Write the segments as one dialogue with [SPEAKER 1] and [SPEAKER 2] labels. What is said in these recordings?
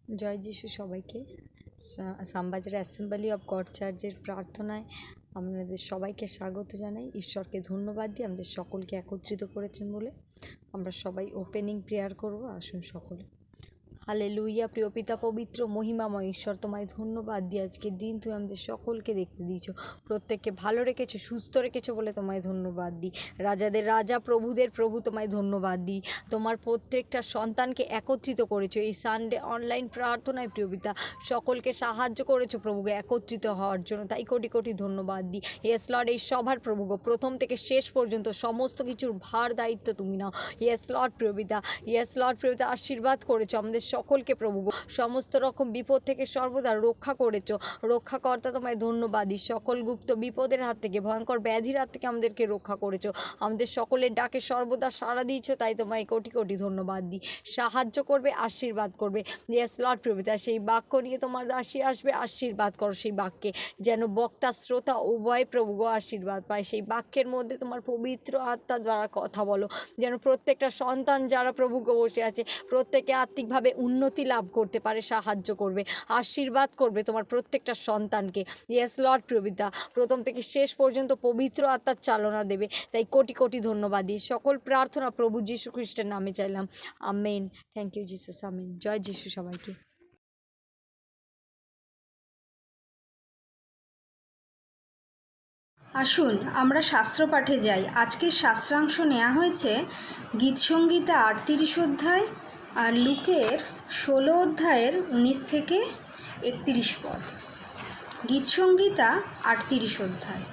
[SPEAKER 1] জয় যিশু সবাইকে। Shyambazar assembly of god চার্চের প্রার্থনায় আপনাদের সবাইকে স্বাগত জানাই। ঈশ্বরকে ধন্যবাদ দিই আমাদের সকলকে একত্রিত করেছেন বলে। আমরা সবাই ওপেনিং প্রেয়ার করব। আসুন সকলে। হালেলুইয়া। প্রিয় পিতা পবিত্র মহিমাময় ঈশ্বর, তোমায় ধন্যবাদ দিই। আজকের দিন তুমি আমাদের সকলকে দেখতে দিয়েছো, প্রত্যেককে ভালো রেখেছো, সুস্থ রেখেছো বলে তোমায় ধন্যবাদ দিই। রাজাদের রাজা, প্রভুদের প্রভু, তোমায় ধন্যবাদ দিই। তোমার প্রত্যেকটা সন্তানকে একত্রিত করেছো এই সানডে অনলাইন প্রার্থনায়। প্রিয় পিতা, সকলকে সাহায্য করেছো প্রভুকে একত্রিত হওয়ার জন্য, তাই কোটি কোটি ধন্যবাদ দিই। ইয়েস লর্ড, এই সভার প্রভুগো প্রথম থেকে শেষ পর্যন্ত সমস্ত কিছুর ভার দায়িত্ব তুমি নাও। ইয়েস লর্ড প্রিয় পিতা, ইয়েস লর্ড প্রিয় পিতা, আশীর্বাদ করেছো আমাদের সকলকে প্রভু, সমস্ত রকম বিপদ থেকে সর্বদা রক্ষা করেছো। রক্ষাকর্তা, তোমায় ধন্যবাদ দিই। সকল গুপ্ত বিপদের হাত থেকে, ভয়ঙ্কর ব্যাধির হাত থেকে আমাদেরকে রক্ষা করেছো। আমাদের সকলের ডাকে সর্বদা সাড়া দিয়েছো, তাই তোমায় কোটি কোটি ধন্যবাদ দিই। সাহায্য করবে, আশীর্বাদ করবে। ইয়েস লর্ড প্রভুতা, সেই বাক্য নিয়ে তোমার দাসী আসবে, আশীর্বাদ করো সেই বাক্যে, যেন বক্তা শ্রোতা উভয় প্রভু গো আশীর্বাদ পায়। সেই বাক্যের মধ্যে তোমার পবিত্র আত্মা দ্বারা কথা বলো, যেন প্রত্যেকটা সন্তান যারা প্রভু গো বসে আছে প্রত্যেকে আত্মিকভাবে উন্নতি লাভ করতে পারে। সাহায্য করবে, আশীর্বাদ করবে তোমার প্রত্যেকটা সন্তানকে। ইয়েস লর্ড প্রভুতা, প্রথম থেকে শেষ পর্যন্ত পবিত্র আত্মার চালনা দেবে, তাই কোটি কোটি ধন্যবাদ দিই। সকল প্রার্থনা প্রভু যীশু খ্রিস্টের নামে চাইলাম, amen. Thank you Jesus, amen. জয় যীশু সবাইকে।
[SPEAKER 2] আসুন আমরা শাস্ত্র পাঠে যাই। আজকের শাস্ত্রাংশ নেওয়া হয়েছে গীতসংগীতা 38 অধ্যায় আর লুকের 16 অধ্যায়ের 19 থেকে 31 পদ। গীতসংগীতা 38 অধ্যায়।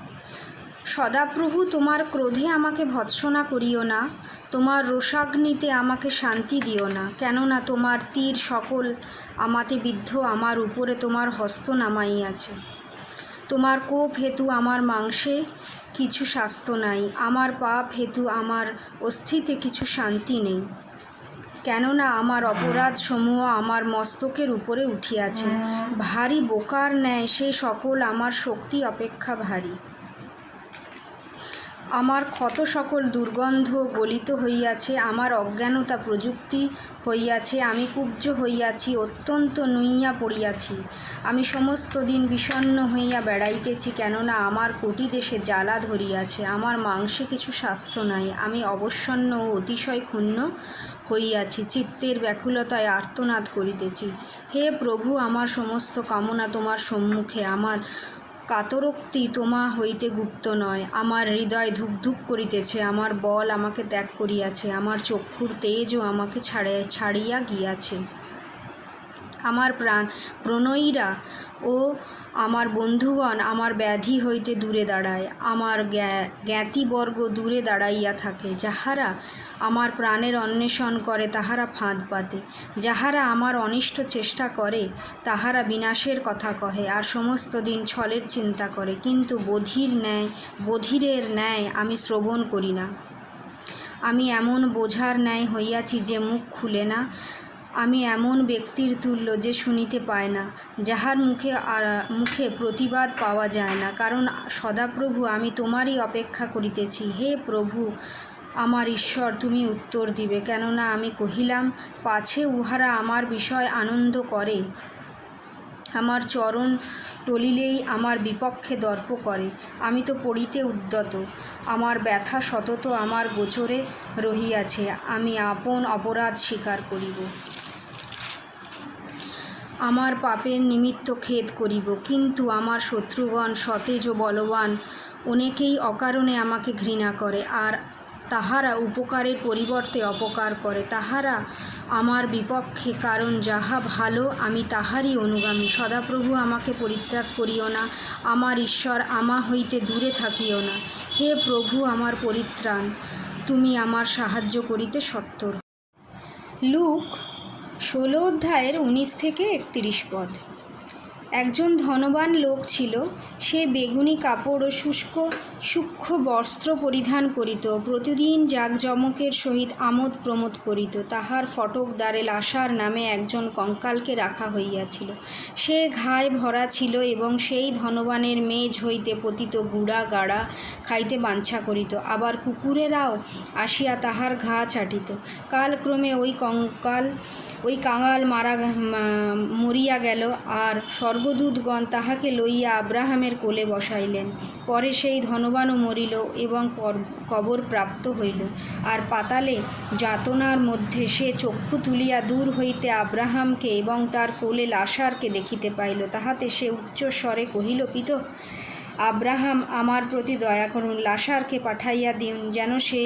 [SPEAKER 2] সদাপ্রভু, তোমার ক্রোধে আমাকে ভৎসনা করিও না, তোমার রোষাগ্নিতে আমাকে শান্তি দিও না। কেননা তোমার তীর সকল আমাতে বিদ্ধ, আমার উপরে তোমার হস্ত নামাইয়াছে। তোমার কোপ হেতু আমার মাংসে কিছু স্বাস্থ্য নাই, আমার পাপ হেতু আমার অস্থিতে কিছু শান্তি নেই। কেননা আমার অপরাধ সমূহ আমার মস্তকের উপরে উঠিয়াছে, ভারী বোকার ন্যায় সে সকল আমার শক্তি অপেক্ষা ভারী। আমার ক্ষত সকল দুর্গন্ধ গলিত হইয়াছে, আমার অজ্ঞানতা প্রযুক্তি হইয়াছে, আমি কুব্জ হইয়াছি, অত্যন্ত নুইয়া পড়িয়াছি। আমি সমস্ত দিন বিষণ্ণ হইয়া বেড়াইতেছি, কেননা আমার কোটি দেশে জ্বালা ধরিয়াছে, আমার মাংসে কিছু স্বাস্থ্য নাই, আমি অবসন্ন ও অতিশয় ক্ষুণ্ণ হইয়াছি, চিত্তের ব্যাকুলতায় আর্তনাদ করিতেছি। হে প্রভু, আমার সমস্ত কামনা তোমার সম্মুখে, আমার কাতরোক্তি তোমা হইতে গুপ্ত নয়। আমার হৃদয় ধুকধুক করিতেছে, আমার বল আমাকে ত্যাগ করিয়াছে, আমার চক্ষুর তেজও আমাকে ছাড়িয়া গিয়াছে। আমার প্রণয়ীরা ও আমার বন্ধুগণ আমার ব্যাধি হইতে দূরে দাঁড়ায়, আমার জ্ঞাতিবর্গ দূরে দাঁড়াইয়া থাকে। যাহারা আমার প্রাণের অন্বেষণ করে তাহারা ফাঁদ পাতে, যাহারা আমার অনিষ্ট চেষ্টা করে তাহারা বিনাশের কথা কহে, আর সমস্ত দিন ছলের চিন্তা করে। কিন্তু বধিরের ন্যায় আমি শ্রবণ করি না, আমি এমন বোঝার ন্যায় হইয়াছি যে মুখ খুলে না, আমি এমন ব্যক্তির তুল্য যে শুনিতে পায় না, যাহার মুখে প্রতিবাদ পাওয়া যায় না। কারণ সদাপ্রভু, আমি তোমারই অপেক্ষা করিতেছি। হে প্রভু আমার ঈশ্বর, তুমি উত্তর দিবে। কেননা আমি কহিলাম, পাছে উহারা আমার বিষয় আনন্দ করে, আমার চরণ টলিলেই আমার বিপক্ষে দর্প করে। আমি তো পড়িতে উদ্যত, আমার ব্যথা সতত আমার গোচরে রহিয়াছে, আমি আপন অপরাধ স্বীকার করিব, আমার পাপের নিমিত্ত খেদ করিব। কিন্তু আমার শত্রুগণ সতেজ ও বলবান, অনেকেই অকারণে আমাকে ঘৃণা করে, আর তাহারা উপকারের পরিবর্তে অপকার করে। তাহারা আমার বিপক্ষে, কারণ যাহা ভালো আমি তাহারই অনুগামী। সদাপ্রভু, আমাকে পরিত্যাগ করিও না, আমার ঈশ্বর, আমা হইতে দূরে থাকিও না। হে প্রভু আমার পরিত্রাণ, তুমি আমার সাহায্য করিতে সত্বর। লুক 16 অধ্যায়ের 19 থেকে 31 পদ। একজন ধনবান লোক ছিল, সে বেগুনি কাপড় ও সূক্ষ্ম বস্ত্র পরিধান করিত, প্রতিদিন জাঁকজমকের সহিত আমোদ প্রমোদ করিত। তাহার ফটক দ্বারে লাসার নামে একজন কঙ্কালকে রাখা হইয়াছিল। সে ঘায়ে ভরা ছিল এবং সেই ধনবানের মেজ হইতে পতিত গুড়া গাড়া খাইতে বাঞ্ছা করিত। আবার কুকুরেরাও আসিয়া তাহার ঘা চাটিত। কালক্রমে ওই কাঙাল মরিয়া গেল, আর স্বর্গদূতগণ তাহাকে লইয়া আব্রাহামের কোলে বসাইলেন। পরে সেই ধনবানও মরিল এবং কবর প্রাপ্ত হইল। আর পাতালে যাতনার মধ্যে সে চক্ষু তুলিয়া দূর হইতে আব্রাহামকে এবং তার কোলে লাসারকে দেখিতে পাইল। তাহাতে সে উচ্চস্বরে কহিল, পিত আব্রাহাম, আমার প্রতি দয়া করুন, লাসারকে পাঠাইয়া দিন, যেন সে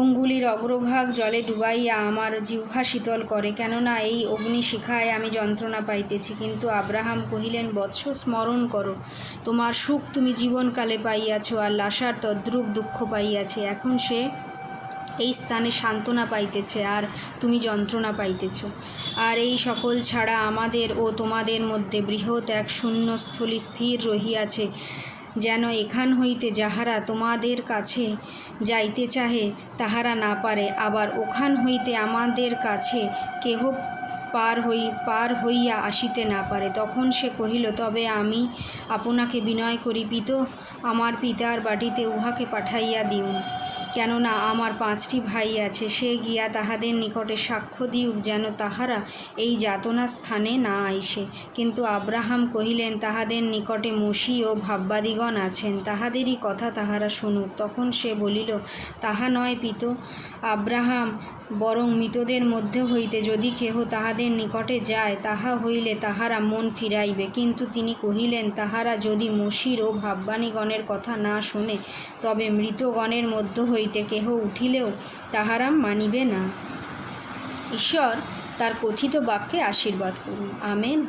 [SPEAKER 2] অঙ্গুলির অগ্রভাগ জলে ডুবাইয়া আমার জিহ্বা শীতল করে, কেননা এই অগ্নিশিখায় আমি যন্ত্রণা পাইতেছি। কিন্তু আব্রাহাম কহিলেন, বৎস, স্মরণ করো, তোমার সুখ তুমি জীবনকালে পাইয়াছ, আর লাসার তদ্রূপ দুঃখ পাইয়াছে। এখন সে এই স্থানে সান্ত্বনা পাইতেছে, আর তুমি যন্ত্রণা পাইতেছ। আর এই সকল ছাড়া আমাদের ও তোমাদের মধ্যে বৃহৎ এক শূন্যস্থলী স্থির রহিয়াছে, যেন এখান হইতে যাহারা তোমাদের কাছে যাইতে চাহে তাহারা না পারে, আবার ওখান হইতে আমাদের কাছে কেহ পার হইয়া আসিতে না পারে। তখন সে কহিল, তবে আমি আপনাকে বিনয় করি, পিত, আমার পিতার বাটিতে উহাকে পাঠাইয়া দিউন, কেননা আমার 5টি ভাই আছে। সে গিয়া তাহাদের নিকটে সাক্ষ্য দিউক, যেন তাহারা এই যাতনা স্থানে না আইসে। কিন্তু আব্রাহাম কহিলেন, তাহাদের নিকটে মসী ও ভাববাদিগণ আছেন, তাহাদেরই কথা তাহারা শুনুক। তখন সে বলিল, তাহা নয় পিত আব্রাহাম, বরং মৃতদের মধ্যে হইতে যদি কেহ তাহাদের নিকটে যায়, তাহা হইলে তাহারা মন ফিরাইবে। কিন্তু তিনি কহিলেন, তাহারা যদি মসীর ও ভাববানীগণের কথা না শোনে, তবে মৃতগণের মধ্য হইতে কেহ উঠিলেও তাহারা মানিবে না। ঈশ্বর তার কথিত বাক্যে আশীর্বাদ করুন। আমেন।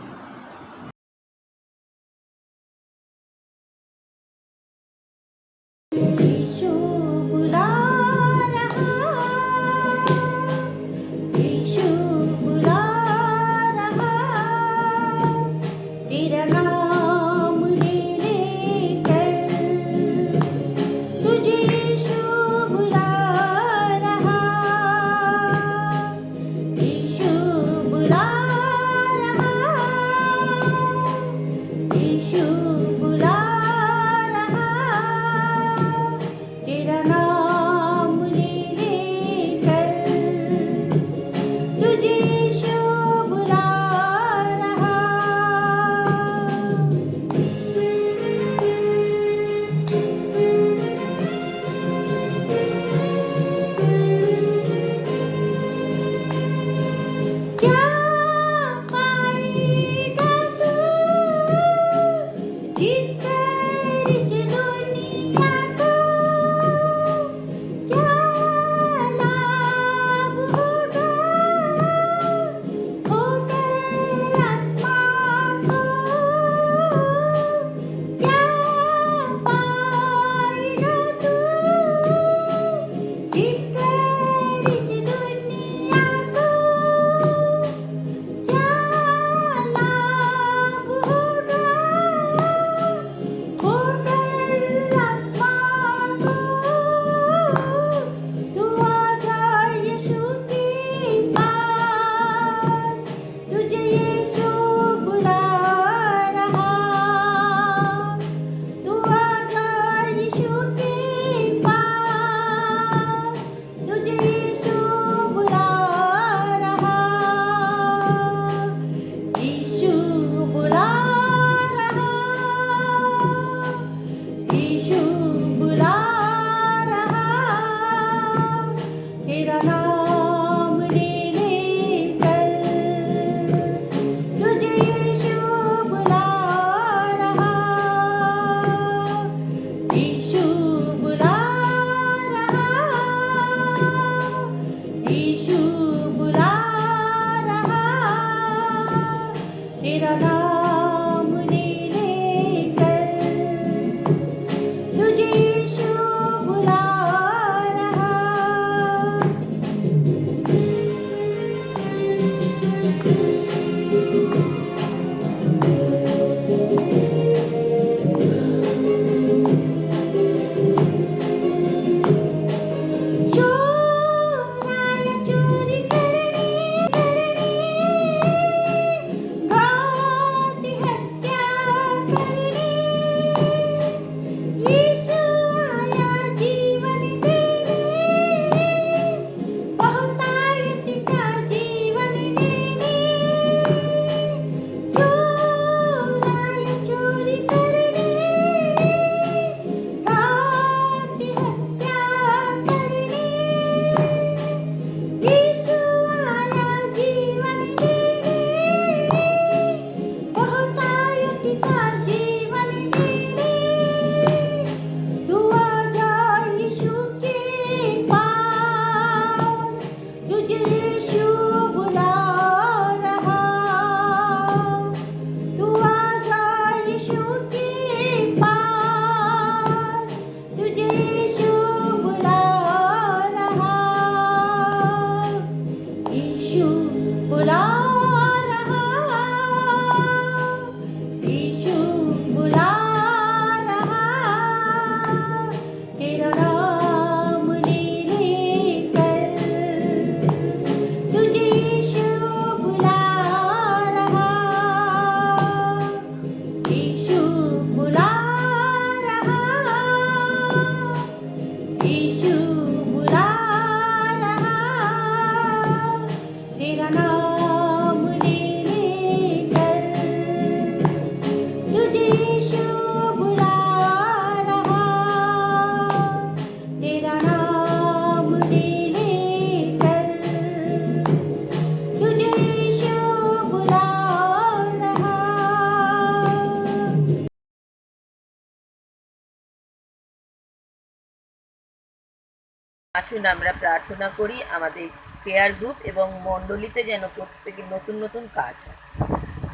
[SPEAKER 3] আসুন আমরা প্রার্থনা করি আমাদের কেয়ার গ্রুপ এবং মণ্ডলীতে যেন প্রত্যেকে নতুন নতুন কাজ হয়।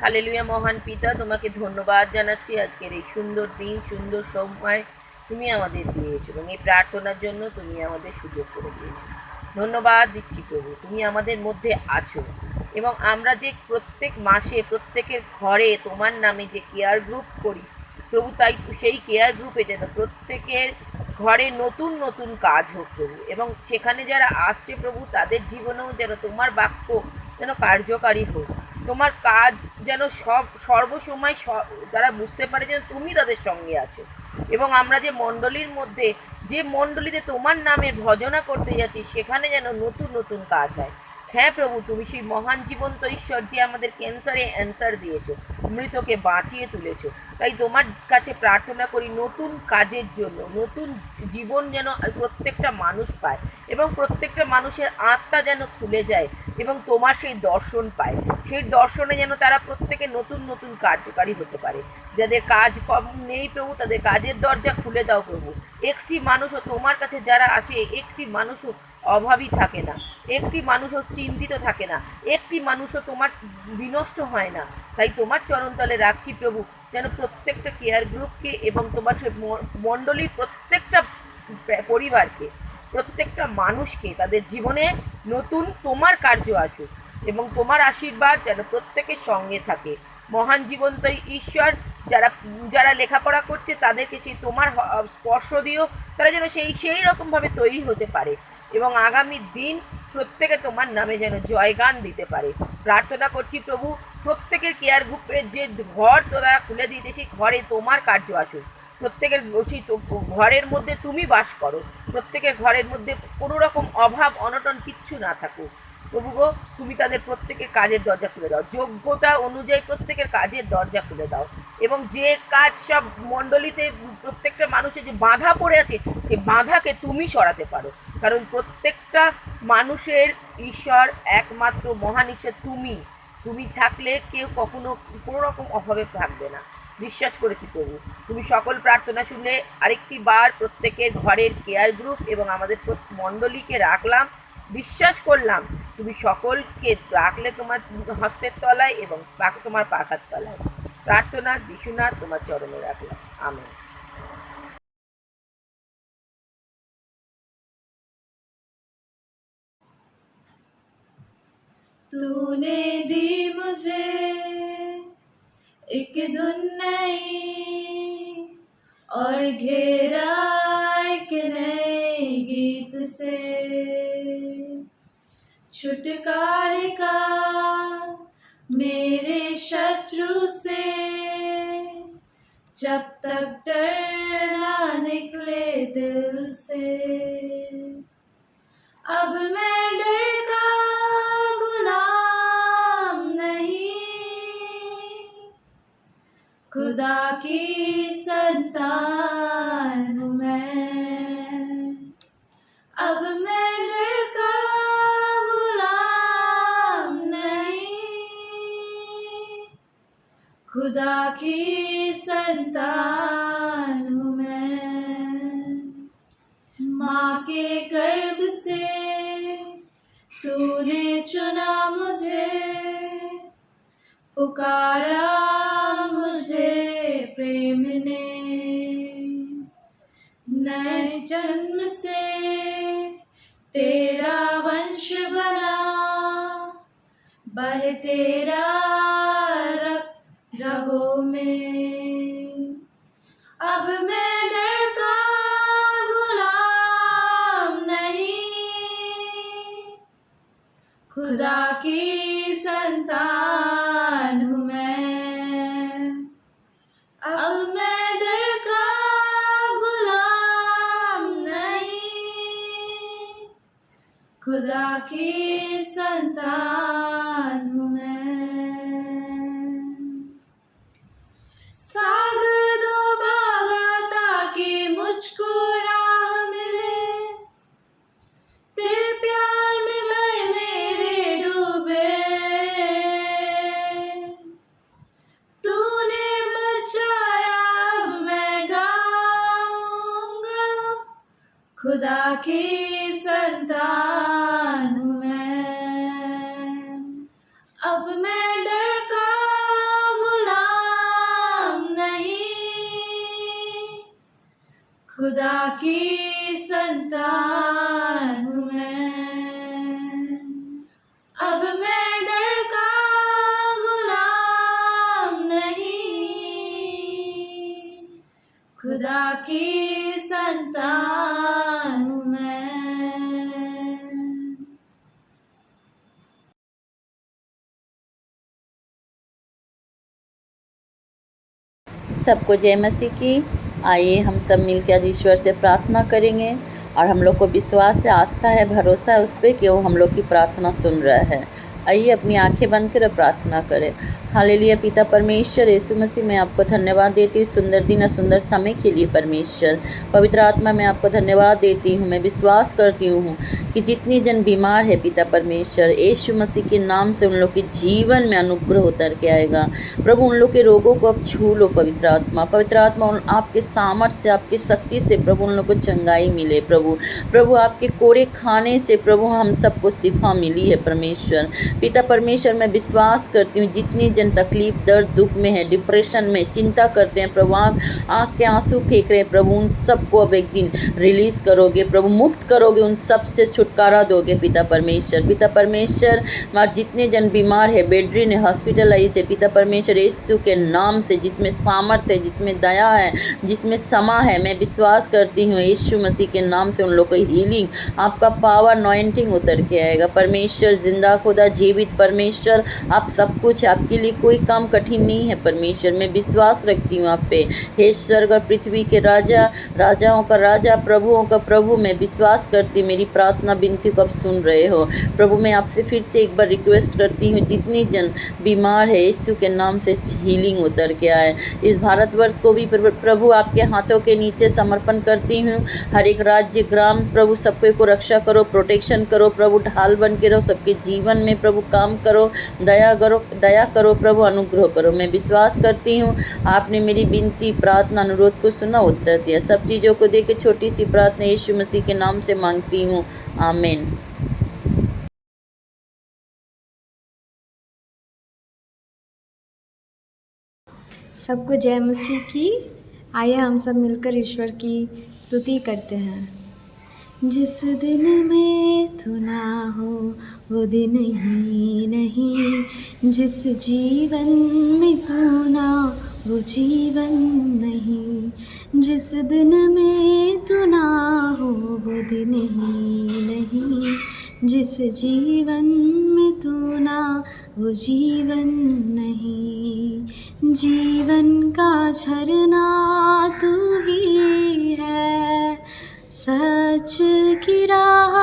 [SPEAKER 3] হালেলুয়া। মহান পিতা, তোমাকে ধন্যবাদ জানাচ্ছি আজকের এই সুন্দর দিন, সুন্দর সময় তুমি আমাদের দিয়েছো এবং এই প্রার্থনার জন্য তুমি আমাদের সুযোগ করে দিয়েছো। ধন্যবাদ দিচ্ছি প্রভু, তুমি আমাদের মধ্যে আছো এবং আমরা যে প্রত্যেক মাসে প্রত্যেকের ঘরে তোমার নামে যে কেয়ার গ্রুপ করি প্রভু, তাই সেই কেয়ার গ্রুপে যেন প্রত্যেকের ঘরে নতুন নতুন কাজ হোক প্রভু, এবং সেখানে যারা আসছে প্রভু তাদের জীবনেও যেন তোমার বাক্য যেন কার্যকারী হোক। তোমার কাজ যেন সর্বসময় তারা বুঝতে পারে যেন তুমি তাদের সঙ্গে আছো, এবং আমরা যে মণ্ডলীর মধ্যে যে মণ্ডলীতে তোমার নামে ভজনা করতে যাচ্ছি সেখানে যেন নতুন নতুন কাজ হয়। হ্যাঁ প্রভু, তুমি সেই মহান জীবন্ত ঈশ্বর যে আমাদের ক্যান্সারে অ্যান্সার দিয়েছো, মৃতকে বাঁচিয়ে তুলেছো। তাই তোমার কাছে প্রার্থনা করি নতুন কাজের জন্য, নতুন জীবন যেন প্রত্যেকটা মানুষ পায় এবং প্রত্যেকটা মানুষের আত্মা যেন খুলে যায় এবং তোমার সেই দর্শন পায়। সেই দর্শনে যেন তারা প্রত্যেকে নতুন নতুন কার্যকারী হতে পারে। যাদের কাজ কম নেই প্রভু, তাদের কাজের দরজা খুলে দাও প্রভু। একটি মানুষও তোমার কাছে যারা আসে, একটি মানুষও অভাবী থাকে না, একটি মানুষও চিন্তিত থাকে না, একটি মানুষও তোমার বিনষ্ট হয় না। তাই তোমার চরণতলে রাখছি প্রভু, যেন প্রত্যেকটা কেয়ার গ্রুপকে এবং তোমার সে মণ্ডলীর প্রত্যেকটা পরিবারকে, প্রত্যেকটা মানুষকে তাদের জীবনে নতুন তোমার কার্য আসুক এবং তোমার আশীর্বাদ যেন প্রত্যেকের সঙ্গে থাকে। মহান জীবন্ত ঈশ্বর, যারা যারা লেখাপড়া করছে তাদেরকে সেই তোমার স্পর্শ দিও, তারা যেন সেই রকমভাবে তৈরি হতে পারে এবং আগামী দিন প্রত্যেকে তোমার নামে যেন জয়গান দিতে পারে। প্রার্থনা করছি প্রভু, প্রত্যেকের কেয়ার গ্রুপের যে ঘর তোরা খুলে দিয়েছে সেই ঘরে তোমার কার্য আসুক। প্রত্যেকের ঘরের মধ্যে তুমি বাস করো, প্রত্যেকের ঘরের মধ্যে কোনো রকম অভাব অনটন কিচ্ছু না থাকুক প্রভু গো। তুমি তাদের প্রত্যেকের কাজের দরজা খুলে দাও, যোগ্যতা অনুযায়ী প্রত্যেকের কাজের দরজা খুলে দাও, এবং যে কাজ সব মণ্ডলীতে প্রত্যেকটা মানুষের যে বাধা পড়ে আছে সেই বাধাকে তুমি সরাতে পারো, কারণ প্রত্যেকটা মানুষের ঈশ্বর একমাত্র মহান ঈশ্বর তুমি। তুমি থাকলে কেউ কখনো কোনো রকম অভাবে থাকবে না। বিশ্বাস করেছি প্রভু, তুমি সকল প্রার্থনা শুনলে আরেকটি বার প্রত্যেকের ঘরের কেয়ার গ্রুপ এবং আমাদের মণ্ডলীকে রাখলাম। বিশ্বাস করলাম তুমি সকলকে রাখলে তোমার হস্তের তলায় এবং তোমার পাখার তলায়। প্রার্থনা যিশুনাথ তোমার চরণে রাখলাম, আমেন।
[SPEAKER 4] तूने दी मुझे एक धुन नई और घेरा एक नए गीत से, छुटकारे का मेरे शत्रु से, जब तक डर ना निकले दिल से। अब मैं डर का गुलाम नहीं, खुदा की संतान हूँ मैं। अब मैं डर का गुलाम नहीं, खुदा की संतान हूँ मैं। माँ के गर्भ से तूने चुना मुझे, पुकारा मुझे प्रेम ने। नए जन्म से तेरा वंश बना, बहे तेरा रक्त रगों में। अब मैं डर का गुलाम नहीं, खुदा की संतान हूँ मैं। अब मैं डर का गुलाम नहीं, खुदा की संतान हूँ मैं। सागर दो भागा ताकि मुझको राह मिले, तेरे प्यार में मैं मेरे डूबे। तूने बचाया अब मैं गाऊंगा, खुदा की संतान हूँ मैं। अब मैं डर का गुलाम नहीं, खुदा की संतान हूँ मैं। अब मैं डर का गुलाम नहीं, खुदा की संतान हूँ मैं।
[SPEAKER 5] सबको जय मसीह की। आइए हम सब मिलकर आज ईश्वर से प्रार्थना करेंगे और हम लोग को विश्वास है, आस्था है, भरोसा है उस पर कि वो हम लोग की प्रार्थना सुन रहा है। आइए अपनी आंखें बंद कर प्रार्थना करें। हालेलुया। पिता परमेश्वर यीशु मसीह, मैं आपको धन्यवाद देती हूँ सुंदर दिन और सुंदर समय के लिए। परमेश्वर पवित्र आत्मा, मैं आपको धन्यवाद देती हूँ। मैं विश्वास करती हूँ कि जितनी जन बीमार है पिता परमेश्वर, यीशु मसीह के नाम से उन लोग के जीवन में अनुग्रह उतर के आएगा। प्रभु उन लोग के रोगों को अब छू लो पवित्र आत्मा। पवित्र आत्मा आपके सामर्थ्य से, आपकी शक्ति से प्रभु उन लोग को चंगाई मिले। प्रभु आपके कोड़े खाने से प्रभु हम सबको शिफा मिली है। परमेश्वर पिता परमेश्वर, मैं विश्वास करती हूँ जितनी जन तकलीफ, दर्द, दुख में है, डिप्रेशन में, चिंता करते हैं प्रभु, आँख के आंसू फेंक रहे हैं प्रभु, उन सबको अब एक दिन रिलीज़ करोगे प्रभु, मुक्त करोगे, उन सब से छुटकारा दोगे पिता परमेश्वर। पिता परमेश्वर, और जितने जन बीमार है, बेडरिन है, हॉस्पिटलाइज है पिता परमेश्वर, यीशु के नाम से, जिसमें सामर्थ्य है, जिसमें दया है, जिसमें समा है, मैं विश्वास करती हूँ यीशु मसीह के नाम से उन लोग को हीलिंग, आपका पावर, अनॉइंटिंग उतर के आएगा। परमेश्वर जिंदा खुदा जीवित परमेश्वर, आप सब कुछ, आपके लिए कोई काम कठिन नहीं है। परमेश्वर मैं विश्वास रखती हूँ आप पे। हे स्वर्ग और पृथ्वी के राजा, राजाओं का राजा, प्रभुओं का प्रभु, मैं विश्वास करती मेरी प्रार्थना विनती को आप सुन रहे हो। प्रभु मैं आपसे फिर से एक बार रिक्वेस्ट करती हूँ, जितनी जन बीमार है यीशु के नाम से हीलिंग उतर के आए। इस भारतवर्ष को भी प्रभु आपके हाथों के नीचे समर्पण करती हूँ। हर एक राज्य, ग्राम प्रभु सबको को रक्षा करो, प्रोटेक्शन करो प्रभु, ढाल बन के रहो सबके जीवन में प्रभु, काम करो, दया करो प्रभु, अनुग्रह करो। मैं विश्वास करती हूँ आपने मेरी विनती, प्रार्थना, अनुरोध को सुना, उत्तर दिया। सब चीज़ों को दे के छोटी सी प्रार्थना यीशु मसीह के नाम से मांगती हूँ, आमीन।
[SPEAKER 6] सबको जय मसीह की। आइए हम सब मिलकर ईश्वर की स्तुति करते हैं। जिस दिन में तू ना हो वो दिन ही नहीं, जिस जीवन में तू ना वो जीवन नहीं, जिस दिन में तू ना हो वो दिन ही नहीं, जिस जीवन में तू ना वो जीवन नहीं। जीवन का झरना तू ही है, सच की राह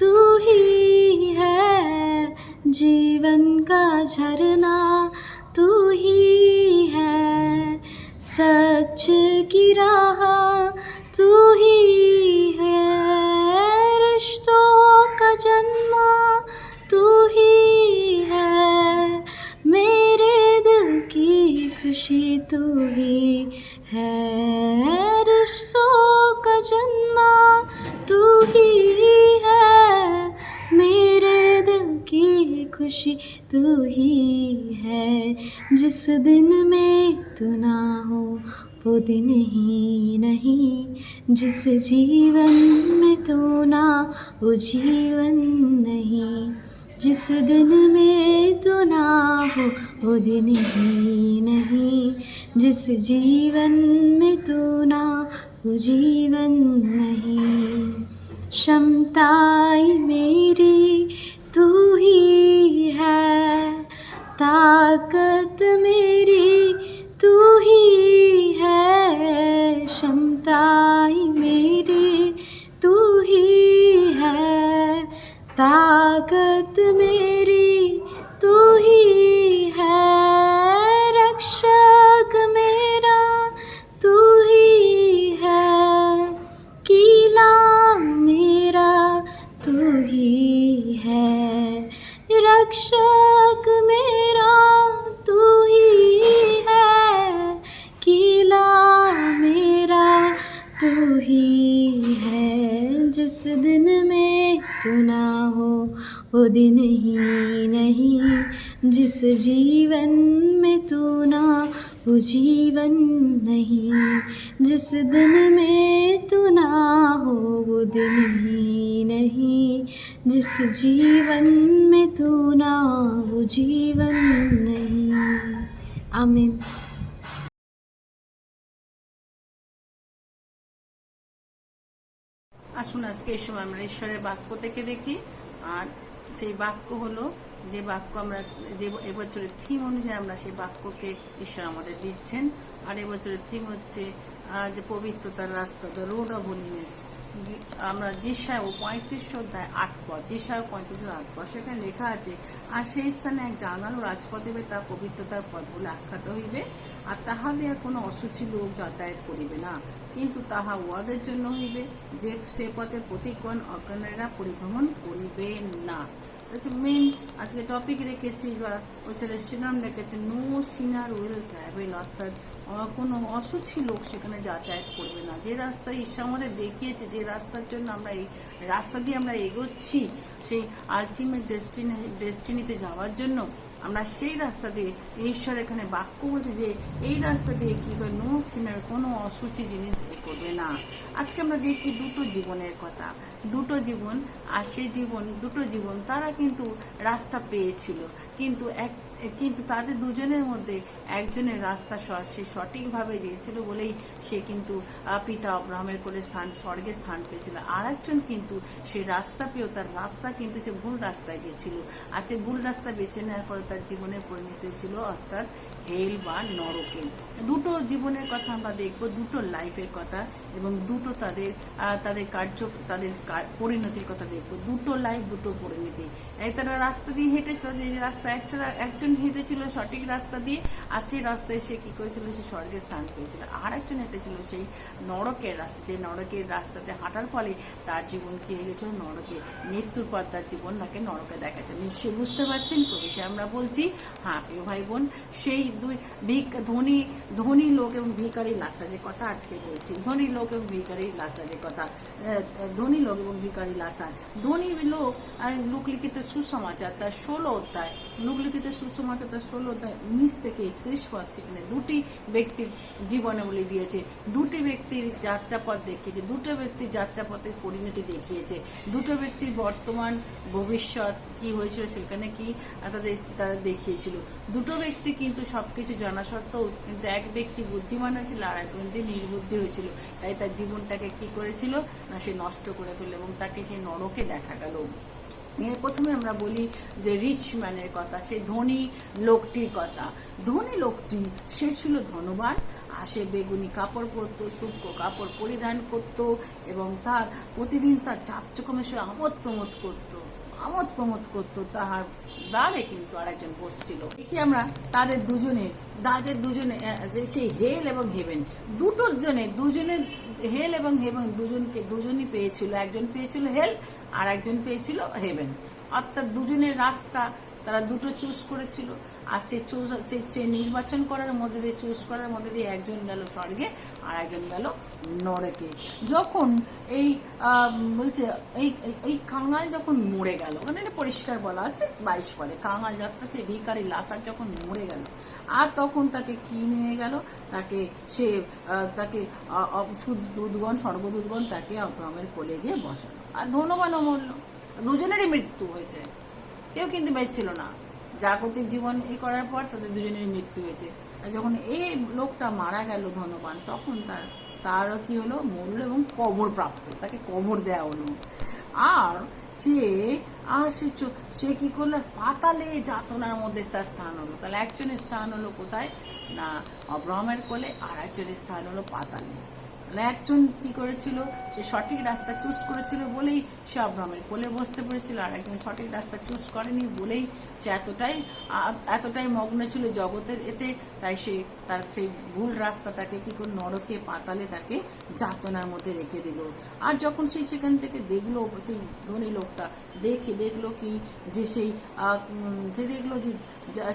[SPEAKER 6] तू ही है, जीवन का झरना तू ही है, सच की राह तू ही है, रिश्तों का जन्मा तू ही है, मेरे दिल की खुशी तू ही है, रिश्तों का जन्मा तू ही है, मेरे दिल की खुशी तू ही है। जिस दिन में तू ना हो वो दिन ही नहीं, जिस जीवन में तू ना वो जीवन नहीं, जिस दिन में तू ना हो वो दिन ही नहीं, जिस जीवन में तू ना वो जीवन नहीं। क्षमताएं मेरी तू ही है, ताकत मेरी तू ही है, क्षमताएं मेरी तू ही है, ताकत मेरी तू ही है, रक्षक मेरा तू ही है, कीला मेरा तू ही है, रक्षक मेरा तू ही है, कीला मेरा जिस दिन में तू ना हो वो दिन ही नहीं, जिस जीवन में तू ना वो जीवन नहीं, जिस दिन में तू ना हो वो दिन ही नहीं, जिस जीवन में तू ना वो जीवन नहीं। आमीन।
[SPEAKER 7] আসুন আজকে এই সময় আমরা ঈশ্বরের বাক্য থেকে দেখি। আর সেই বাক্য হলো যে বাক্য আমরা যে এবছরের থিম অনুযায়ী আমরা সেই বাক্যকে ঈশ্বর আমাদের দিচ্ছেন। আর এবছরের থিম হচ্ছে যে পবিত্রতার রাস্তা, দ্য রোড অফ হোলিনেস। আমরা যেসায় 35 অধ্যায় 8 পদ, যেসায় 35 8 পদ, সেখানে লেখা আছে, আর সেই স্থানে এক জানালো রাজপথ হইবে, তা পবিত্রতার পথ বলে আখ্যাত হইবে, আর তাহা দিয়া কোনো অসুচি লোক যাতায়াত করিবে না, কিন্তু তাহা উহাদের জন্য হইবে যে সে পথে প্রতিগণ অজ্ঞানেরা পরিভ্রমণ করিবে না। মেন আজকে টপিক রেখেছি বা বছরের শিরোনাম রেখেছে, নো সিনার উইল ট্রাভেল, অর্থাৎ কোনো অসুচি লোক সেখানে যাতায়াত করবে না। যে রাস্তা ঈশ্বর আমাদের দেখিয়েছে, যে রাস্তার জন্য আমরা এই রাস্তা দিয়ে আমরা এগোচ্ছি, সেই আলটিমেট ডেস্টিনিতে যাওয়ার জন্য আমরা সেই রাস্তা দিয়ে, ঈশ্বর এখানে বাক্য বলছে যে এই রাস্তা দিয়ে কি হয়, নো সিনার, কোনো অসুচি জিনিস করবে না। আজকে আমরা দেখি দুটো জীবনের কথা, দুটো জীবন, আর সেই দুটো জীবন তারা কিন্তু রাস্তা পেয়েছিল, কিন্তু তাদের দুজনের মধ্যে একজনের রাস্তা সে সঠিকভাবে দিয়েছিল বলেই সে কিন্তু পিতা আব্রাহামের কোলে স্বর্গে স্থান পেয়েছিল। আর একজন কিন্তু সেই রাস্তা পেয়েও তার রাস্তা কিন্তু সে ভুল রাস্তায় গেছিল, আর সে ভুল রাস্তা বেছে নেওয়ার পরে তার জীবনে পরিণত ছিল অর্থাৎ হেল বা নরকে। দুটো জীবনের কথা আমরা দেখবো, দুটো লাইফের কথা, এবং দুটো তাদের পরিণতির কথা দেখবো। দুটো লাইফ, দুটো পরিণতি। তারা রাস্তা দিয়ে হেঁটেছে, তাদের রাস্তা একজন হেঁটেছিল সঠিক রাস্তা দিয়ে, আর সেই রাস্তায় সে কি করেছিল, সে স্বর্গে স্থান পেয়েছিল। আর একজন হেঁটেছিল সেই নরকের রাস্তা, যে নরকের রাস্তাতে হাঁটার ফলে তার জীবন কি হয়ে গেছিল, নরকে, মৃত্যুর পর তার জীবন তাকে নরকে দেখাচ্ছে। নিশ্চয়ই বুঝতে পারছেন তো বিষয়ে আমরা বলছি। হ্যাঁ প্রিয় ভাই বোন, সেই দুই ধনী লোক এবং ভিখারি লাসারের কথা আজকে বলছি। ধনী লোক এবং ভিখারি লাসারের কথা। ধনী লোক এবং ভিখারি লাসার। ধনী লোক লোকলিখিত সুসমাচার তার 16 অধ্যায়, লোকলিখিত সুসমাচার তার 16 অধ্যায় 19 থেকে 31 পদ, সেখানে দুটি ব্যক্তির জীবনে বলে দিয়েছে, দুটি ব্যক্তির যাত্রাপথ দেখিয়েছে, দুটো ব্যক্তির যাত্রাপথের পরিণতি দেখিয়েছে, দুটো ব্যক্তির বর্তমান ভবিষ্যৎ কি হয়েছিল সেখানে কি তারা দেখিয়েছিল। দুটো ব্যক্তি কিন্তু সবকিছু জানা সত্ত্বেও কিন্তু এক ব্যক্তি বুদ্ধিমান হয়েছিল আর এক ব্যক্তি নির্বুদ্ধি হয়েছিল, তাই তার জীবনটাকে কি করেছিল না সে নষ্ট করে ফেলল এবং তাকে সেই নরকে দেখা গেল। প্রথমে আমরা বলি যে রিচ ম্যানের কথা, সেই ধনী লোকটির কথা। ধনী লোকটি সে ছিল ধনবান, আর সে বেগুনি কাপড় পরতো, সূক্ষ্ম কাপড় পরিধান করত, এবং তার প্রতিদিন তার চাপচকমে সে আমোদ প্রমোদ করত। তাহার দ্বারে কিন্তু আরেকজন বসছিল। দেখি আমরা তাদের দুজনে সেই হেল এবং হেভেন, দুজনের হেল এবং হেভেন দুজনই পেয়েছিল। একজন পেয়েছিল হেল আর একজন পেয়েছিল হেভেন, অর্থাৎ দুজনের রাস্তা তারা দুটো চুজ করেছিল। আর সে নির্বাচন করার মধ্যে দিয়ে চুজ করার মধ্যে দিয়ে একজন গেল স্বর্গে আর একজন গেল নরকে। যখন বলছে এই কাঙাল যখন মরে গেল, ওখানে এটা পরিষ্কার বলা আছে 22 পদে, কাঙাল যাত্রা সেই ভিখারি লাসার যখন মরে গেল, আর তখন তাকে কি নিয়ে গেল, তাকে স্বর্গদূতগণ তাকে আব্রাহামের কোলে গিয়ে বসালো, আর ধনবানও মরল। দুজনেরই মৃত্যু হয়েছে, কেউ কিন্তু বেঁচেছিল না। জাগতিক জীবন করার পর তাদের দুজনেরই মৃত্যু হয়েছে। যখন এই লোকটা মারা গেল ধনবান, তখন তারও কি হলো, মরল এবং কবর প্রাপ্ত, তাকে কবর দেওয়া হলো। আর সে কি করলো, পাতালে যাতনার মধ্যে তার স্থান হলো। তাহলে একজনের স্থান হলো কোথায় না আব্রাহামের কোলে, আর একজনের স্থান হলো পাতালে। একজন কি করেছিল, সে সঠিক রাস্তা চুজ করেছিল বলেই সে আব্রাহামের কোলে বসতে পেরেছিল, আর একজন সঠিক রাস্তা চুজ করেনি বলেই সে এতটাই মগ্ন ছিল জগতের এতে, তাই সে তার সেই ভুল রাস্তা তাকে কি করে নরকে পাতালে তাকে যাতনার মধ্যে রেখে দিল। আর যখন সে সেখান থেকে দেখলো, সেই ধনী লোকটা দেখলো কি যে দেখলো যে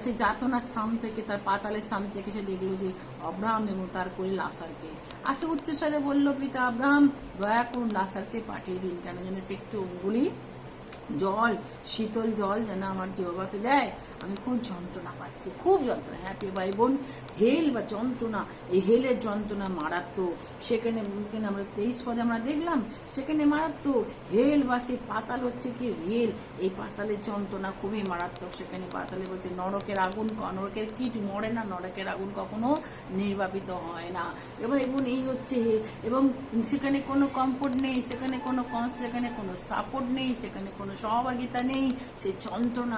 [SPEAKER 7] সেই যাতনার স্থান থেকে, তার পাতালের স্থান থেকে সে দেখলো যে আব্রাহাম এবং তার কোলে লাসারকে। আসে উচ্চস্বরে বলল, পিতা আব্রাহাম দয়া করুন লাসারকে পাঠিয়ে দিন, কেন যেন সে একটু অঙ্গুলি জল, শীতল জল যেন আমার জিহ্বাতে দেয়, আমি খুব যন্ত্রণা পাচ্ছি, খুব যন্ত্রণা। হ্যাঁ প্রিয় ভাই বোন, হেল বা যন্ত্রণা, এই হেলের যন্ত্রণা মারাত্মক। সেখানে আমরা 23 পদে আমরা দেখলাম, সেখানে মারাত্মক হেল বা সেই পাতাল হচ্ছে কি রেল, এই পাতালের যন্ত্রণা খুবই মারাত্মক। সেখানে পাতালে বলছে নরকের আগুন, নরকের কীট মরে না, নরকের আগুন কখনো নির্বাপিত হয় না। এবং এই হচ্ছে, এবং সেখানে কোনো কমফোর্ট নেই, সেখানে কোনো সাপোর্ট নেই, সেখানে কোনো সহভাগিতা নেই। সেই যন্ত্রণা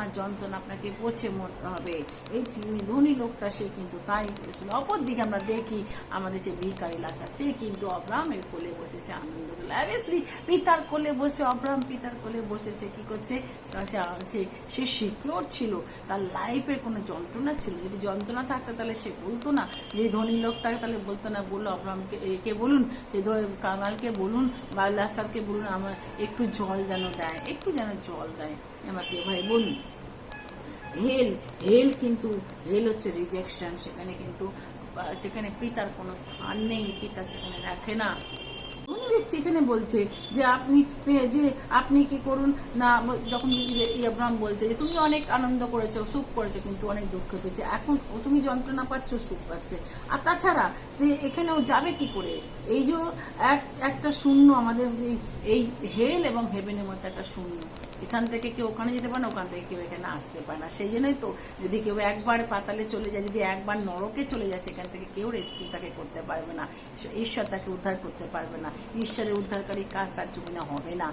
[SPEAKER 7] আপনাকে পৌঁছে মরতে হবে। এই ধনী লোকটা সে কিন্তু তাই করেছিল। অপরদিকে আমরা দেখি আমাদের সে ভিখারি লাসার, সে কিন্তু আব্রাহামের কোলে বসে সে আনন্দ করল। অবভিয়াসলি পিতার কোলে বসে, আব্রাহাম পিতার কোলে বসে সে কি করছে, সে সিকিউর ছিল, তার লাইফের কোনো যন্ত্রণা ছিল। যদি যন্ত্রণা থাকতো তাহলে সে বলতো না, যে ধনী লোকটাকে তাহলে বলতো না, বললো আব্রাহামকে একে বলুন, সেই কাঙালকে বলুন বা লাসারকে বলুন আমার একটু জল যেন দেয়, একটু যেন জল দেয়। আমাকে ভাই বলুন, হেল কিন্তু হেল হচ্ছে রিজেকশন। সেখানে পিতার কোনো স্থান নেই, পিতা সেখানে রাখে না। কোন ব্যক্তি এখানে বলছে যে আপনি কি করুন না, যখন আব্রাহাম বলছে যে তুমি অনেক আনন্দ করেছো, সুখ করেছো, কিন্তু অনেক দুঃখ পেয়েছে, এখন তুমি যন্ত্রণা পাচ্ছ, সুখ পাচ্ছে। আর তাছাড়া এখানেও যাবে কি করে? এই যে একটা শূন্য, আমাদের এই হেল এবং হেভেনের মধ্যে একটা শূন্য। এখান থেকে কেউ ওখানে যেতে পারে না, ওখান থেকে কেউ এখানে আসতে পারে না। সেই জন্যই তো যদি কেউ একবার পাতালে চলে যায়, যদি একবার নরকে চলে যায়, সেখান থেকে কেউ রেস্কিউ তাকে করতে পারবে না, ঈশ্বর তাকে উদ্ধার করতে পারবে না। ঈশ্বরের উদ্ধারকারী কাজ তার জীবনে হবে না।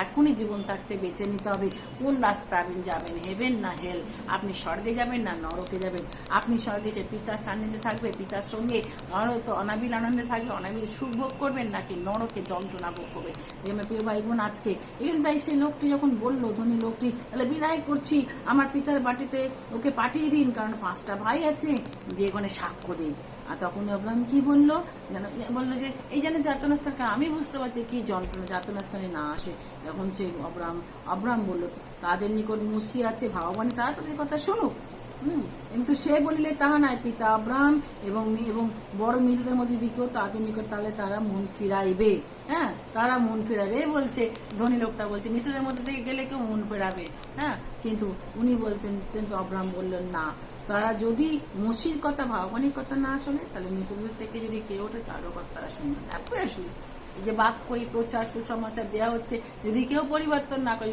[SPEAKER 7] এখনই জীবন থাকতে বেছে নিতে হবে কোন রাস্তা আপনি যাবেন, হেভেন না হেল। আপনি স্বর্গে যাবেন না নরকে যাবেন। আপনি স্বর্গে যে পিতার সান্নিধ্যে থাকবে, পিতার সঙ্গে অনাবিল আনন্দে থাকবে, অনাবিল সুখ ভোগ করবেন, নাকি নরকে যন্ত্রণা ভোগ করবেন। প্রিয় ভাই বোন, আজকে এখানে তাই সেই লোকটি যখন বললো, ধনী লোকটি, তাহলে বিদায় করছি, আমার পিতার বাটিতে ওকে পাঠিয়ে দিন, কারণ 5টা ভাই আছে, দিয়ে ওখানে সাক্ষ্য দিন। আর তখন আব্রাহাম কি বললো যে এই যেন যাতনা স্থান, আমি বুঝতে পারছি কি যন্ত্রণা, যাতনা স্থানে না আসে। যখন সেই আব্রাহাম বললো তাদের নিকট মুসি আছে, ভাববানী, তারা তাদের কথা শুনুক। কিন্তু সে বলিলে তাহা নাই, পিতা আব্রাহাম এবং বড় মৃতদের মধ্যে যদি কেউ তাদের নিকট, তাহলে তারা মন ফিরাইবে। হ্যাঁ, তারা মন ফিরাবে বলছে, ধনী লোকটা বলছে মৃতদের মধ্যে থেকে গেলে কেউ মন ফেরাবে। হ্যাঁ, কিন্তু উনি বলছেন, কিন্তু আব্রাহাম বললেন না, তারা যদি মসির কথা, ভাববানীর কথা না শোনে, তাহলে মৃতদের থেকে যদি কেউ ওঠে, তারও কথা তারা শুনবে না। আসলে এই যে বাক্য, এই প্রচার, সুসমাচার দেওয়া হচ্ছে, যদি কেউ পরিবর্তন না করে,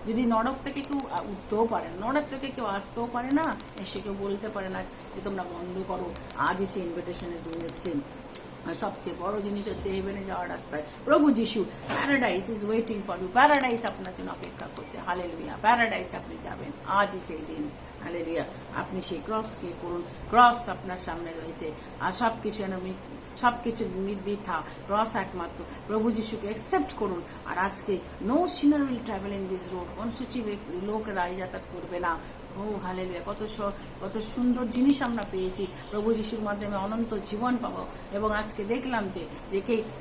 [SPEAKER 7] যদি নরক থেকে কেউ উঠতেও পারে, নরক থেকে কেউ আসতেও পারে না, এসে কেউ বলতে পারে না যে তোমরা বন্ধ করো, আজই সে ইনভিটেশনের দিন এসছে। সবচেয়ে বড় জিনিস হচ্ছে হেভেনে যাওয়ার রাস্তায় প্রভু যিশু, paradise is waiting for you, paradise আপনার জন্য অপেক্ষা করছে। হালেলুয়া, প্যারাডাইস আপনি যাবেন, আজই সেই দিন। হালেলুয়া, আপনি সেই ক্রসকে করুন, ক্রস আপনার সামনে রয়েছে, আর সবকিছু বৃথা, ক্রস একমাত্র। প্রভু যিশুকে অ্যাকসেপ্ট করুন। আর আজকে no sinner will travel in this road, অনুসূচি লোকেরা যাতায়াত করবে না। ও হালেলুয়া, কত সুন্দর জিনিস আমরা পেয়েছি প্রভু যিশুর মাধ্যমে, অনন্ত জীবন পাবো। এবং আজকে দেখলাম যে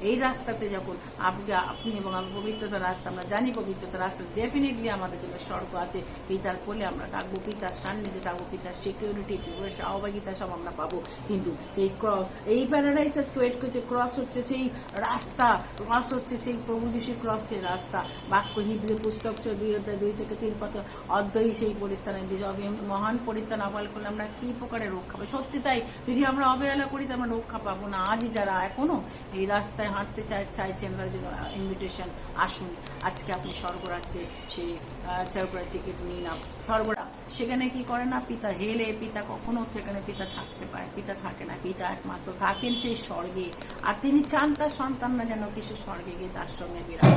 [SPEAKER 7] এই রাস্তাতে যখন আপনি এবং আমি, পবিত্রতার রাস্তা, আমরা জানি পবিত্রতার রাস্তা, ডেফিনেটলি আমাদের জন্য স্বর্গ আছে। পিতার কোলে আমরা থাকবো, পিতার সান্নিধ্যে থাকবো, পিতার সিকিউরিটি, পিতার সহভাগিতা সব আমরা পাবো। কিন্তু এই ক্রস, এই প্যারাডাইস আজকে ওয়েট করছে। ক্রস হচ্ছে সেই রাস্তা, ক্রস হচ্ছে সেই প্রভু যিশুর ক্রস, সেই রাস্তা। বাক্য হিব্রু পুস্তক 2 থেকে 3 অধ্যায় সেই পরিত্রাণ, মহান পরিত্রাণ অবহেলা করলে আমরা কি প্রকারে রক্ষা পাবো? সত্যি তাই, যদি আমরা অবহেলা করি তো আমরা রক্ষা পাবো না। আজই যারা এখনো এই রাস্তায় হাঁটতে চাইছেন, তাদের জন্য ইনভিটেশন, আসুন আজকে আপনি স্বর্গরাজ্যে সেই স্বর্গরাজ্যের টিকিট নিন। স্বর্গরা সেখানে কি করে না, পিতা হেলে, পিতা কখনো সেখানে পিতা থাকতে পারে, পিতা থাকে না, পিতা একমাত্র থাকেন সেই স্বর্গে। আর তিনি চান তার সন্তানরা যেন কিছু স্বর্গে গিয়ে তার সঙ্গে বিরাজ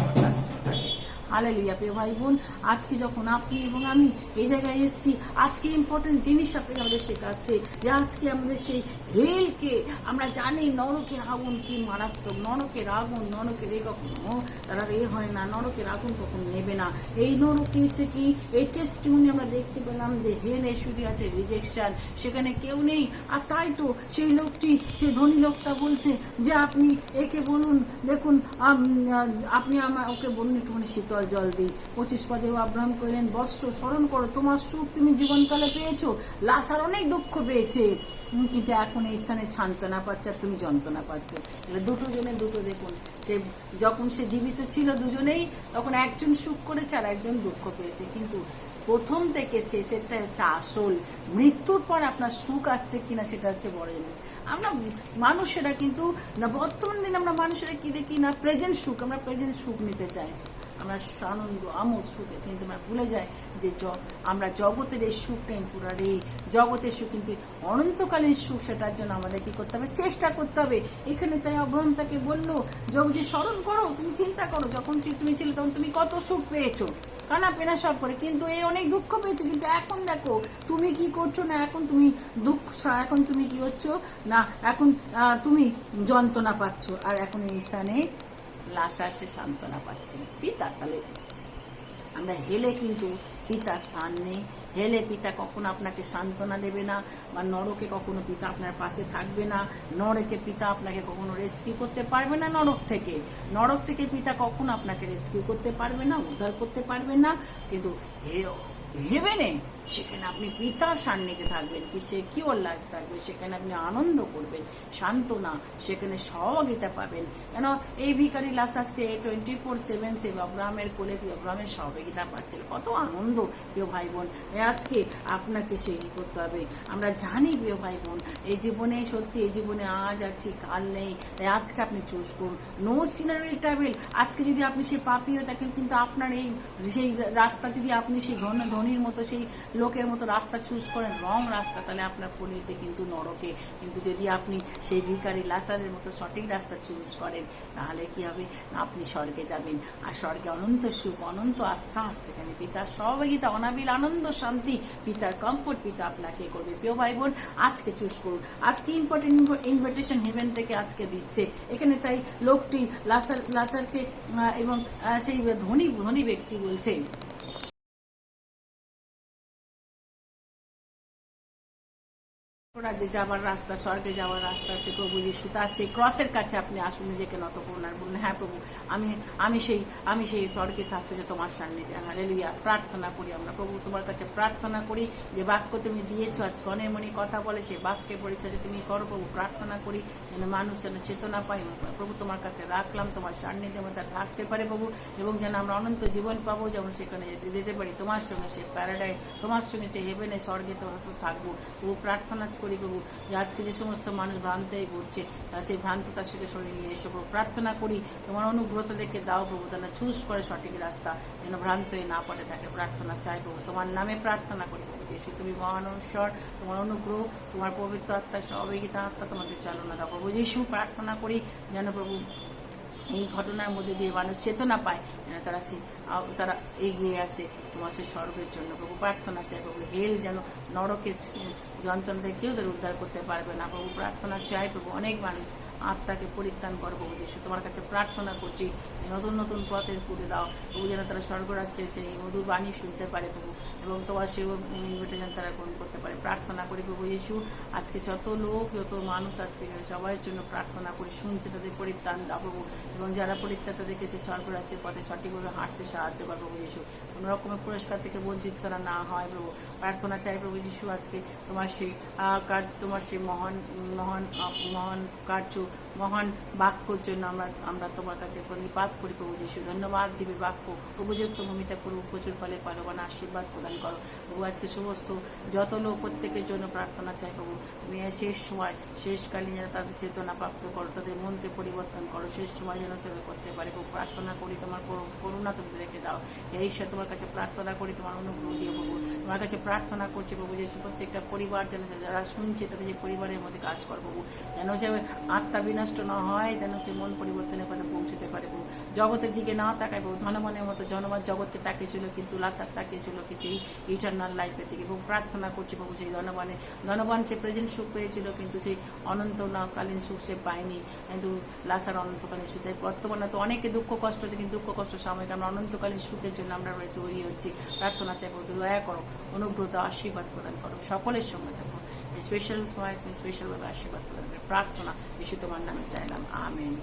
[SPEAKER 7] থাকে। হালেলুয়া, প্রিয় ভাই বোন, আজকে যখন আপনি এবং আমি এই জায়গায় এসেছি, আজকে ইম্পর্টেন্ট জিনিস আপনি আমাদের শেখাচ্ছে যে আজকে আমাদের সেই হেলকে আমরা জানি, নরকের আগুন কি মারাত্মক, নরকের আগুন, নরকের কখনো তারা হয় না, নরকের আগুন কখনো নেবে না। এই নরকে হচ্ছে কি, এই টেস্টিমনি আমরা দেখতে পেলাম যে হেলে শুধু আছে রিজেকশন, সেখানে কেউ নেই। আর তাই তো সেই লোকটি, সেই ধনী লোকটা বলছে যে আপনি একে বলুন, দেখুন আপনি ওকে বলুন একটুখানি শীতল জল দিই। 25 পদেও আব্রাহাম কইলেন, বৎস স্মরণ করো তোমার সুখ তুমি জীবনকালে পেয়েছো, লাসার অনেক দুঃখ পেয়েছে, কিন্তু এখন এই স্থানে সান্ত্বনা পাচ্ছে আর তুমি যন্ত্রণা পাচ্ছ। দুটো দেখুন, যে যখন সে জীবিত ছিল দুজনেই, তখন একজন সুখ করেছে আর একজন দুঃখ পেয়েছে, কিন্তু প্রথম থেকে শেষেরটা হচ্ছে আসল। মৃত্যুর পর আপনার সুখ আসছে কিনা সেটা হচ্ছে বড় জিনিস। আমরা মানুষেরা কিন্তু না, বর্তমান দিনে আমরা মানুষেরা কি দেখি না, প্রেজেন্ট সুখ, আমরা প্রেজেন্ট সুখ নিতে চাই, আমরা আনন্দ আমোদ সুখে, কিন্তু আমরা ভুলে যাই যে আমরা জগতের এই সুখ টেম্পোরারি, এই জগতের সুখ কিন্তু অনন্তকালীন সুখ, সেটার জন্য আমাদের কি করতে হবে, চেষ্টা করতে হবে। এখানে তাই অব্রাহাম তাকে বললো, যে স্মরণ করো, তুমি চিন্তা করো, যখন তুমি ছিলে তখন তুমি কত সুখ পেয়েছো, কানা পেনা সব করে, কিন্তু এই অনেক দুঃখ পেয়েছে, কিন্তু এখন দেখো তুমি কি করছো না, এখন তুমি দুঃখ, এখন তুমি কি হচ্ছো না, এখন তুমি যন্ত্রণা পাচ্ছ, আর এখন এই স্থানে লাসার সে সান্ত্বনা পাচ্ছে পিতার। তাহলে আমরা হেলে কিন্তু পিতার স্থান নেই, হেলে পিতা কখনো আপনাকে সান্ত্বনা দেবে না, বা নরকে কখনো পিতা আপনার পাশে থাকবে না, নরকে পিতা আপনাকে কখনো রেস্কিউ করতে পারবে না, নরক থেকে পিতা কখনো আপনাকে রেস্কিউ করতে পারবে না, উদ্ধার করতে পারবে না, কিন্তু হেভেনে সেখানে আপনি পিতার সান্নিধ্যে থাকবেন, সে কি ওর লাইফ থাকবে, সেখানে আপনি আনন্দ করবেন, সান্ত্বনা, সেখানে সহযোগিতা পাবেন। কেন এই ভিখারি লাসার সে 24/7 সে অব্রাহামের কোলে অব্রাহামের সহযোগিতা পাচ্ছিল, কত আনন্দ প্রিয় ভাই বোন। আজকে আপনাকে সেই করতে হবে। আমরা জানি প্রিয় ভাই বোন, এই জীবনে সত্যি, এই জীবনে আজ আছি কাল নেই, তাই আজকে আপনি চুজ করুন, নো সিনারি ট্রাভেল। আজকে যদি আপনি সেই পাপী হয়ে থাকেন, কিন্তু আপনার এই সেই রাস্তা যদি আপনি সেই ধনির মতো, সেই লোকের মতো রাস্তা চুজ করেন, রং রাস্তা, তাহলে আপনার পরিণতি কিন্তু নরকে। কিন্তু যদি আপনি সেই ভিখারি লাসারের মতো সঠিক রাস্তা চুজ করেন, তাহলে কি হবে, আপনি স্বর্গে যাবেন, আর স্বর্গে অনন্ত সুখ, অনন্ত আশ্বাস, সেখানে পিতার সহযোগিতা, অনাবিল আনন্দ, শান্তি, পিতার কমফোর্ট পিতা আপনাকে করবে। প্রিয় ভাই বোন, আজকে চুজ করুন। আজকে ইম্পর্টেন্ট ইনভিটেশন হেভেন থেকে আজকে দিচ্ছে এখানে। তাই লোকটি লাসারকে এবং সেই ধনী ব্যক্তি বলছে, রাজ্যে যাওয়ার রাস্তা, স্বর্গে যাওয়ার রাস্তা হচ্ছে প্রভু যিশু, তার সেই ক্রসের কাছে আপনি আসুন, নিজেকে নত করুন আর বলুন, হ্যাঁ প্রভু, আমি সেই স্বর্গে থাকতে যে তোমার সান্নিধ্যে। হালেলুয়া। প্রার্থনা করি আমরা, প্রভু তোমার কাছে প্রার্থনা করি, যে বাক্য তুমি দিয়েছো আজ কনের মনি কথা বলে, সেই বাক্যের পরিচয় তুমি করো প্রভু। প্রার্থনা করি যেন মানুষ যেন চেতনা পাই প্রভু, তোমার কাছে রাখলাম, তোমার সান্নিধ্যের মধ্যে থাকতে পারে প্রভু, এবং যেন আমরা অনন্ত জীবন পাবো, যেমন সেখানে যেতে পারি তোমার সঙ্গে, সেই প্যারাডাইস, তোমার সঙ্গে সেই হেভেনে, স্বর্গে তো থাকবো প্রভু। প্রার্থনা করি প্রভু, যে আজকে যে সমস্ত মানুষ ভ্রান্তেই ঘুরছে, সেই ভ্রান্ত তার সাথে সরিয়ে নিয়ে এসো প্রভু। প্রার্থনা করি তোমার অনুগ্রহতা দেখে দাও প্রভু, তারা চুজ করে সঠিক রাস্তা, যেন ভ্রান্ত হয়ে না পড়ে থাকে। প্রার্থনা চাই প্রভু, তোমার নামে প্রার্থনা করি প্রভু যিশু, তুমি মহান ঈশ্বর, তোমার অনুগ্রহ, তোমার পবিত্র আত্মা, সহযোগিতা আত্মা তোমাদের চালনা দাও প্রভু যিশু। প্রার্থনা করি যেন প্রভু এই ঘটনার মধ্যে দিয়ে মানুষ চেতনা পায়, যেন তারা এগিয়ে আসে তোমার সেই স্বর্গের জন্য প্রভু। প্রার্থনা চাই প্রভু, হেল যেন নরকের যন্ত্রণা থেকে কেউ তাদের উদ্ধার করতে পারবে না প্রভু। প্রার্থনা চাই প্রভু, অনেক মানুষ আত্মাকে পরিত্রাণ করো প্রভু যিশু, তোমার কাছে প্রার্থনা করছি, নতুন নতুন পথের খুলে দাও প্রভু, যেন তারা স্বর্গরাজ্যে সেই মধুর বাণী শুনতে পারে প্রভু, এবং তোমার সেই ইনভিটেশন তারা গ্রহণ করতে পারে। প্রার্থনা করি প্রভু যিশু, আজকে যত লোক, যত মানুষ আজকে সবার জন্য প্রার্থনা করি, শুনছে, তাদের পরিত্রাণ দাও প্রভু, এবং যারা পরিত্রাণ তাদেরকে সেই স্বর্গরাজ্যের পথে সঠিকভাবে হাঁটতে সাহায্য কর প্রভু যিশু, কোনো রকমের পুরস্কার থেকে বঞ্চিত তারা না হয় প্রভু। প্রার্থনা চাই প্রভু যিশু, আজকে তোমার সেই মহান কার্য, মহান বাক্যর জন্য আমরা তোমার কাছে প্রণিপাত করি প্রভু যিশু। ধন্যবাদ দিবে বাক্য উপযুক্ত ভূমিকা করবো, প্রচুর ফলে পালবান আশীর্বাদ প্রদান করো প্রভু। আজকে সমস্ত যত লোক প্রত্যেকের জন্য প্রার্থনা চাই প্রভু, শেষ সময়, শেষকালীন যেন তাদের চেতনা প্রাপ্ত করো, তাদের মনকে পরিবর্তন করো, শেষ সময় যেন সেবা করতে পারে প্রভু। প্রার্থনা করি তোমার করুণা তুমি রেখে দাও, এই ঈশ্বর তোমার কাছে প্রার্থনা করি, তোমার অনুগ্রহ দিয়ে প্রভু তোমার কাছে প্রার্থনা করছি প্রভু যে প্রত্যেকটা পরিবার যেন যারা শুনছে তাদের যে পরিবারের মধ্যে কাজ কর প্রভু, যেন সে আত্মা বিনষ্ট না হয়, যেন সে মন পরিবর্তনের কথা পৌঁছতে পারে প্রভু। জগতের দিকে না তাকায় প্রভু, ধনবানের মতো জনবাদ জগৎকে তাকিয়েছিল, কিন্তু লাসার তাকিয়েছিল কি সেই ইটারনাল লাইফের দিকে প্রভু। প্রার্থনা করছি প্রভু, সেই ধনবান সে প্রেজেন্ট সুখ পেয়েছিল, কিন্তু সেই অনন্তকালীন সুখ সে পায়নি, কিন্তু লাসার অনন্তকালীন সুখ। বর্তমানে তো অনেকে দুঃখ কষ্ট হচ্ছে, কিন্তু দুঃখ কষ্ট সাময়িক, আমরা অনন্তকালীন সুখের জন্য আমরা তৈরি হচ্ছি। প্রার্থনা চাই প্রভু, দয়া করো, অনুগ্রহ আশীর্বাদ প্রদান করো, সকলের সঙ্গে থাকো, স্পেশালভাবে আশীর্বাদ প্রদান করো। প্রার্থনা যিশু তোমার নামে চাইলাম, আমেন।